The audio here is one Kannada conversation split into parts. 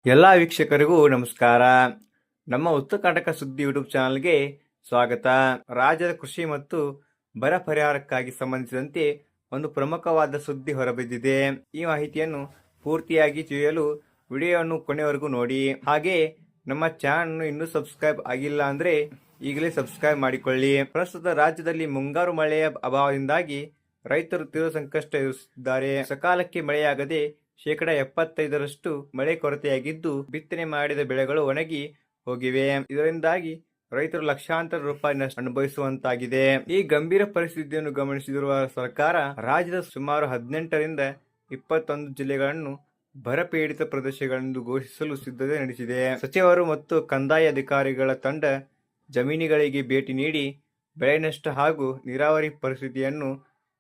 ಎಲ್ಲ ವೀಕ್ಷಕರಿಗೂ ನಮಸ್ಕಾರ. ನಮ್ಮ ಉತ್ತರ ಕರ್ನಾಟಕ ಸುದ್ದಿ ಯೂಟ್ಯೂಬ್ ಚಾನಲ್ಗೆ ಸ್ವಾಗತ. ರಾಜ್ಯದ ಕೃಷಿ ಮತ್ತು ಬರ ಪರಿಹಾರಕ್ಕಾಗಿ ಸಂಬಂಧಿಸಿದಂತೆ ಒಂದು ಪ್ರಮುಖವಾದ ಸುದ್ದಿ ಹೊರಬಿದ್ದಿದೆ. ಈ ಮಾಹಿತಿಯನ್ನು ಪೂರ್ತಿಯಾಗಿ ತಿಳಿಯಲು ವಿಡಿಯೋವನ್ನು ಕೊನೆವರೆಗೂ ನೋಡಿ. ಹಾಗೆ ನಮ್ಮ ಚಾನಲ್ ಇನ್ನೂ ಸಬ್ಸ್ಕ್ರೈಬ್ ಆಗಿಲ್ಲ ಅಂದ್ರೆ ಈಗಲೇ ಸಬ್ಸ್ಕ್ರೈಬ್ ಮಾಡಿಕೊಳ್ಳಿ. ಪ್ರಸ್ತುತ ರಾಜ್ಯದಲ್ಲಿ ಮುಂಗಾರು ಮಳೆಯ ಅಭಾವದಿಂದಾಗಿ ರೈತರು ತೀವ್ರ ಸಂಕಷ್ಟ ಎದುರಿಸುತ್ತಿದ್ದಾರೆ. ಸಕಾಲಕ್ಕೆ ಮಳೆಯಾಗದೆ 75% ಮಳೆ ಕೊರತೆಯಾಗಿದ್ದು, ಬಿತ್ತನೆ ಮಾಡಿದ ಬೆಳೆಗಳು ಒಣಗಿ ಹೋಗಿವೆ. ಇದರಿಂದಾಗಿ ರೈತರು ಲಕ್ಷಾಂತರ ರೂಪಾಯಿ ನಷ್ಟ ಅನುಭವಿಸುವಂತಾಗಿದೆ. ಈ ಗಂಭೀರ ಪರಿಸ್ಥಿತಿಯನ್ನು ಗಮನಿಸಿರುವ ಸರ್ಕಾರ ರಾಜ್ಯದ ಸುಮಾರು 18 ರಿಂದ 21 ಜಿಲ್ಲೆಗಳನ್ನು ಬರಪೀಡಿತ ಪ್ರದೇಶಗಳೆಂದು ಘೋಷಿಸಲು ಸಿದ್ಧತೆ ನಡೆಸಿದೆ. ಸಚಿವರು ಮತ್ತು ಕಂದಾಯ ಅಧಿಕಾರಿಗಳ ತಂಡ ಜಮೀನುಗಳಿಗೆ ಭೇಟಿ ನೀಡಿ ಬೆಳೆ ನಷ್ಟ ಹಾಗೂ ನೀರಾವರಿ ಪರಿಸ್ಥಿತಿಯನ್ನು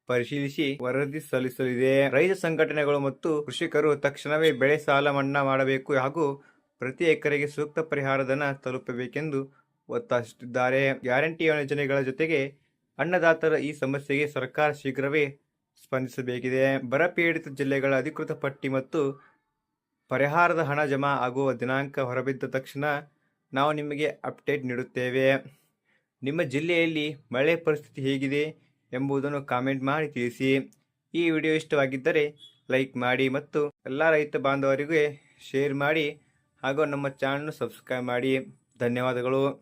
ಪರಿಶೀಲಿಸಿ ವರದಿ ಸಲ್ಲಿಸಲಿದೆ. ರೈತ ಸಂಘಟನೆಗಳು ಮತ್ತು ಕೃಷಿಕರು ತಕ್ಷಣವೇ ಬೆಳೆ ಸಾಲ ಮನ್ನಾ ಮಾಡಬೇಕು ಹಾಗೂ ಪ್ರತಿ ಎಕರೆಗೆ ಸೂಕ್ತ ಪರಿಹಾರ ಧನ ತಲುಪಬೇಕೆಂದು ಒತ್ತಾಯಿಸುತ್ತಿದ್ದಾರೆ. ಗ್ಯಾರಂಟಿ ಯೋಜನೆಗಳ ಜೊತೆಗೆ ಅನ್ನದಾತರ ಈ ಸಮಸ್ಯೆಗೆ ಸರ್ಕಾರ ಶೀಘ್ರವೇ ಸ್ಪಂದಿಸಬೇಕಿದೆ. ಬರಪೀಡಿತ ಜಿಲ್ಲೆಗಳ ಅಧಿಕೃತ ಪಟ್ಟಿ ಮತ್ತು ಪರಿಹಾರದ ಹಣ ಜಮಾ ಆಗುವ ದಿನಾಂಕ ಹೊರಬಿದ್ದ ತಕ್ಷಣ ನಾವು ನಿಮಗೆ ಅಪ್ಡೇಟ್ ನೀಡುತ್ತೇವೆ. ನಿಮ್ಮ ಜಿಲ್ಲೆಯಲ್ಲಿ ಮಳೆ ಪರಿಸ್ಥಿತಿ ಹೇಗಿದೆ ಎಂಬುದನ್ನು ಕಾಮೆಂಟ್ ಮಾಡಿ ತಿಳಿಸಿ. ಈ ವಿಡಿಯೋ ಇಷ್ಟವಾಗಿದ್ದರೆ ಲೈಕ್ ಮಾಡಿ ಮತ್ತು ಎಲ್ಲ ರೈತ ಬಾಂಧವರಿಗೆ ಶೇರ್ ಮಾಡಿ ಹಾಗೂ ನಮ್ಮ ಚಾನಲ್ ಸಬ್ಸ್ಕ್ರೈಬ್ ಮಾಡಿ. ಧನ್ಯವಾದಗಳು.